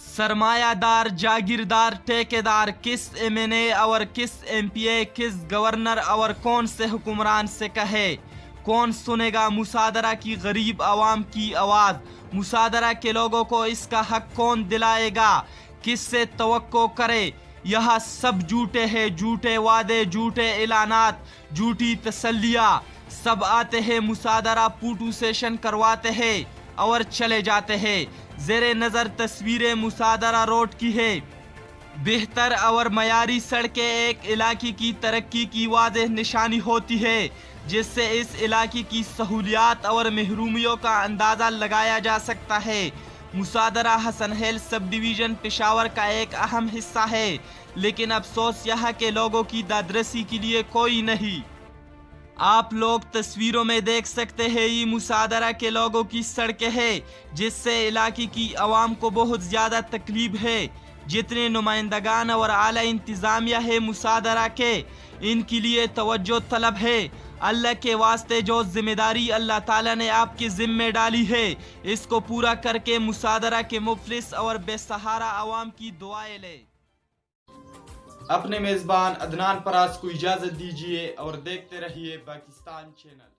सरमाया दार, जागीरदार, ठेकेदार, किस एमएनए और किस एमपीए, किस गवर्नर और कौन से हुक्मरान से कहे? कौन सुनेगा मुसादरा की गरीब आवाम की आवाज़? मुसादरा के लोगों को इसका हक कौन दिलाएगा? किससे तवक्को करे? यह सब झूठे हैं, झूठे वादे, झूठे ऐलानात, झूठी तसल्लियाँ। सब आते हैं, मुसादरा पूटू सेशन करवाते हैं और चले जाते हैं। ज़ेरे नज़र तस्वीरें मुसादरा रोड की है। बेहतर और मयारी सड़कें एक इलाके की तरक्की की वाज़ेह निशानी होती है, जिससे इस इलाके की सहूलियात और महरूमियों का अंदाज़ा लगाया जा सकता है। मुसादरा हसन हिल सब डिवीज़न पेशावर का एक अहम हिस्सा है, लेकिन अफसोस यहाँ के लोगों की दादरसी के लिए कोई नहीं। आप लोग तस्वीरों में देख सकते हैं, ये मुसादरा के लोगों की सड़कें हैं, जिससे इलाके की आवाम को बहुत ज़्यादा तकलीफ है। जितने नुमाइंदगान और आला इंतज़ामिया है मुसादरा के, इनके लिए तवज्जो तलब है। अल्लाह के वास्ते जो जिम्मेदारी अल्लाह ताला ने आपके ज़िम्मे डाली है, इसको पूरा करके मुसादरा के मुफलिस और बेसहारा आवाम की दुआएं ले। अपने मेज़बान अदनान परास को इजाज़त दीजिए और देखते रहिए पाकिस्तान चैनल।